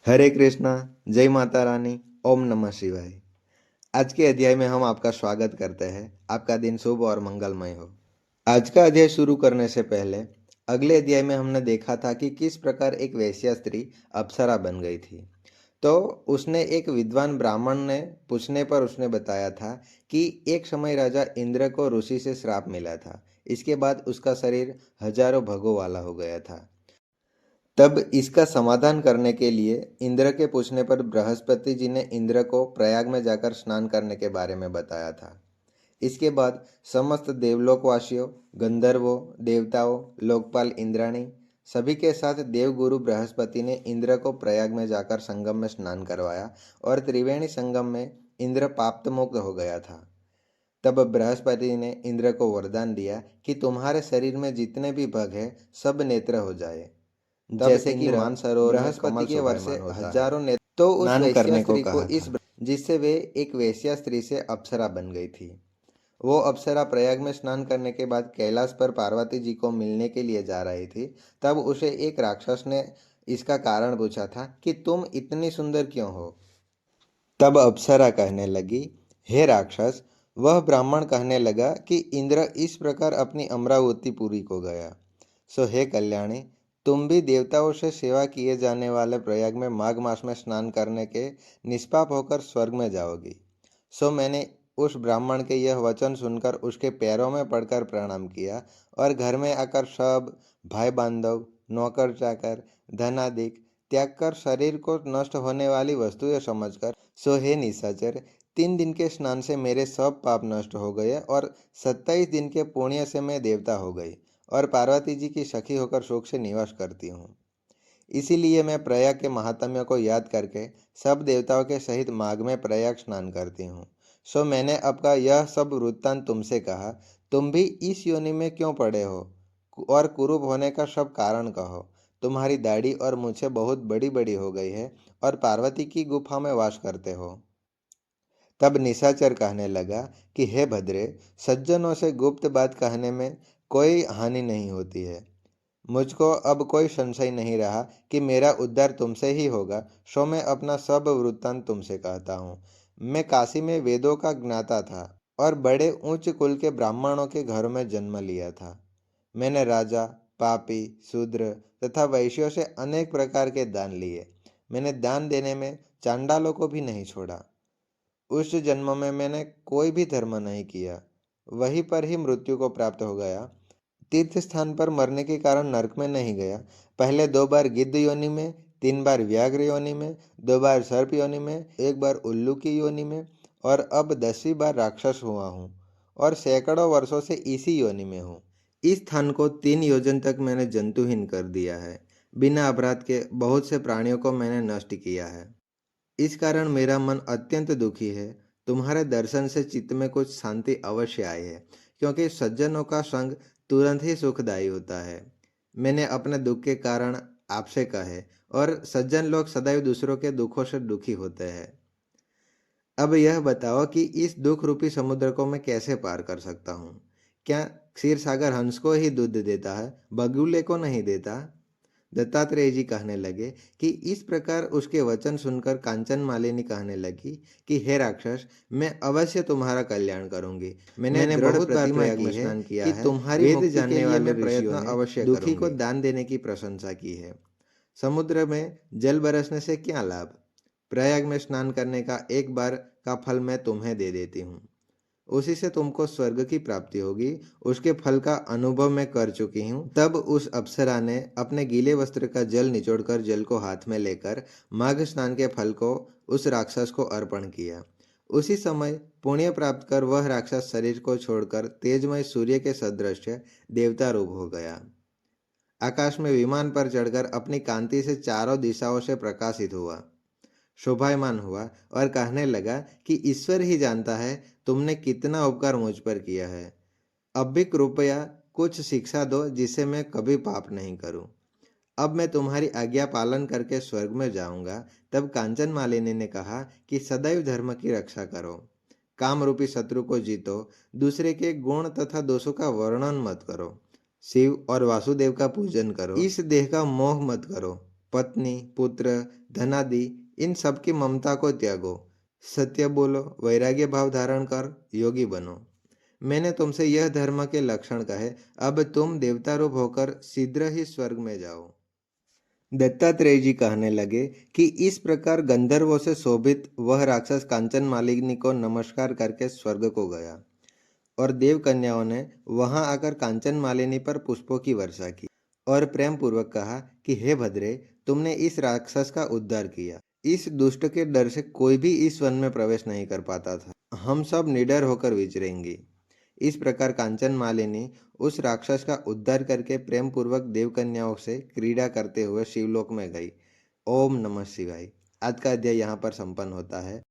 हरे कृष्णा। जय माता रानी। ओम नमः शिवाय। आज के अध्याय में हम आपका स्वागत करते हैं। आपका दिन शुभ और मंगलमय हो। आज का अध्याय शुरू करने से पहले अगले अध्याय में हमने देखा था कि किस प्रकार एक वेश्या स्त्री अप्सरा बन गई थी। तो उसने एक विद्वान ब्राह्मण ने पूछने पर उसने बताया था कि एक समय राजा इंद्र को ऋषि से श्राप मिला था। इसके बाद उसका शरीर हजारों भगों वाला हो गया था। तब इसका समाधान करने के लिए इंद्र के पूछने पर बृहस्पति जी ने इंद्र को प्रयाग में जाकर स्नान करने के बारे में बताया था। इसके बाद समस्त देवलोकवासियों, गंधर्वों, देवताओं, लोकपाल इंद्राणी सभी के साथ देवगुरु बृहस्पति ने इंद्र को प्रयाग में जाकर संगम में स्नान करवाया और त्रिवेणी संगम में इंद्र पाप मुक्त हो गया था। तब बृहस्पति ने इंद्र को वरदान दिया कि तुम्हारे शरीर में जितने भी भग है सब नेत्र हो जाए। जैसे कि मानसरोवर में बृहस्पति के वर्ष से हजारों ने तो उस स्नान वेश्या करने को स्त्री को कहा इस था। जिससे वे एक वेश्या स्त्री से अप्सरा बन गई थी। वो अप्सरा प्रयाग में स्नान करने के बाद कैलाश पर पार्वती जी को मिलने के लिए जा रही थी। तब उसे एक राक्षस ने इसका कारण पूछा था कि तुम इतनी सुंदर क्यों हो। तब अप्सरा कहने लगी, हे राक्षस। वह ब्राह्मण कहने लगा कि इंद्र इस प्रकार अपनी अमरावती पूरी को गया। सो हे कल्याणी, तुम भी देवताओं से सेवा किए जाने वाले प्रयाग में माघ मास में स्नान करने के निष्पाप होकर स्वर्ग में जाओगी। सो मैंने उस ब्राह्मण के यह वचन सुनकर उसके पैरों में पड़कर प्रणाम किया और घर में आकर सब भाई बांधव, नौकर चाकर, धनादिक त्याग कर शरीर को नष्ट होने वाली वस्तुएं समझकर, सो हे निशाचर, 3 दिन के स्नान से मेरे सब पाप नष्ट हो गए और 27 दिन के पुण्य से मैं देवता हो गई और पार्वती जी की सखी होकर सुख से निवास करती हूँ। इसीलिए मैं प्रयाग के महात्म्य को याद करके सब देवताओं के सहित माघ में प्रयाग स्नान करती हूँ। सो मैंने आपका यह सब वृत्तांत तुमसे कहा। तुम भी इस योनि में क्यों पड़े हो और कुरूप होने का सब कारण कहो। तुम्हारी दाढ़ी और मूछें बहुत बड़ी बड़ी हो गई है और पार्वती की गुफा में वास करते हो। तब निशाचर कहने लगा कि हे भद्रे, सज्जनों से गुप्त बात कहने में कोई हानि नहीं होती है। मुझको अब कोई संशय नहीं रहा कि मेरा उद्धार तुमसे ही होगा। सो मैं अपना सब वृत्तांत तुमसे कहता हूँ। मैं काशी में वेदों का ज्ञाता था और बड़े उच्च कुल के ब्राह्मणों के घरों में जन्म लिया था। मैंने राजा, पापी, शूद्र तथा वैश्यों से अनेक प्रकार के दान लिए। मैंने दान देने में चांडालों को भी नहीं छोड़ा। उस जन्म में मैंने कोई भी धर्म नहीं किया, वहीं पर ही मृत्यु को प्राप्त हो गया। तीर्थ स्थान पर मरने के कारण नरक में नहीं गया। पहले 2 बार गिद्ध योनि में, 3 बार व्याघ्र योनि में, 2 बार सर्प योनि में, 1 बार उल्लू की योनि में और अब 10वीं बार राक्षस हुआ हूँ और सैकड़ों वर्षों से इसी योनि में हूँ। इस स्थान को 3 योजन तक मैंने जंतुहीन कर दिया है। बिना अपराध के बहुत से प्राणियों को मैंने नष्ट किया है। इस कारण मेरा मन अत्यंत दुखी है। तुम्हारे दर्शन से चित्त में कुछ शांति अवश्य आई है, क्योंकि सज्जनों का संग तुरंत ही सुखदायी होता है। मैंने अपने दुख के कारण आपसे कहे और सज्जन लोग सदैव दूसरों के दुखों से दुखी होते हैं। अब यह बताओ कि इस दुख रूपी समुद्र को मैं कैसे पार कर सकता हूँ। क्या क्षीर सागर हंस को ही दूध देता है, बगुले को नहीं देता। दत्तात्रेय जी कहने लगे कि इस प्रकार उसके वचन सुनकर कांचन मालिनी कहने लगी कि हे राक्षस, मैं अवश्य तुम्हारा कल्याण करूंगी। मैंने बहुत बार प्रयाग में स्नान किया कि है, तुम्हारी वेद जानने वाले प्रयत्न अवश्य दुखी को दान देने की प्रशंसा की है। समुद्र में जल बरसने से क्या लाभ। प्रयाग में स्नान करने का 1 बार का फल मैं तुम्हें दे देती हूँ, उसी से तुमको स्वर्ग की प्राप्ति होगी। उसके फल का अनुभव मैं कर चुकी हूँ। तब उस अप्सरा ने अपने गीले वस्त्र का जल निचोड़कर जल को हाथ में लेकर माघ स्नान के फल को उस राक्षस को अर्पण किया। उसी समय पुण्य प्राप्त कर वह राक्षस शरीर को छोड़कर तेजमय सूर्य के सदृश देवता रूप हो गया। आकाश में विमान पर चढ़कर अपनी कांति से चारों दिशाओं से प्रकाशित हुआ, शोभायमान हुआ और कहने लगा कि ईश्वर ही जानता है तुमने कितना उपकार मुझ पर किया है। अब भी कृपया कुछ शिक्षा दो जिससे मैं कभी पाप नहीं करूं। अब मैं तुम्हारी आज्ञा पालन करके स्वर्ग में जाऊंगा। तब कांचन मालिनी ने कहा कि सदैव धर्म की रक्षा करो, काम रूपी शत्रु को जीतो, दूसरे के गुण तथा दोषों का वर्णन मत करो, शिव और वासुदेव का पूजन करो, इस देह का मोह मत करो, पत्नी, पुत्र, धनादि इन सब की ममता को त्यागो। सत्य बोलो, वैराग्य भाव धारण कर योगी बनो। मैंने तुमसे यह धर्म के लक्षण कहे, अब तुम देवता रूप होकर शीघ्र ही स्वर्ग में जाओ। दत्तात्रेय जी कहने लगे कि इस प्रकार गंधर्वों से शोभित वह राक्षस कांचन मालिनी को नमस्कार करके स्वर्ग को गया और देव कन्याओं ने वहां आकर कांचन मालिनी पर पुष्पों की वर्षा की और प्रेम पूर्वक कहा कि हे भद्रे, तुमने इस राक्षस का उद्धार किया। इस दुष्ट के डर से कोई भी इस वन में प्रवेश नहीं कर पाता था। हम सब निडर होकर विचरेंगे। इस प्रकार कांचन मालिनी उस राक्षस का उद्धार करके प्रेम पूर्वक देवकन्याओं से क्रीड़ा करते हुए शिवलोक में गई। ओम नमः शिवाय। आज का अध्याय यहाँ पर संपन्न होता है।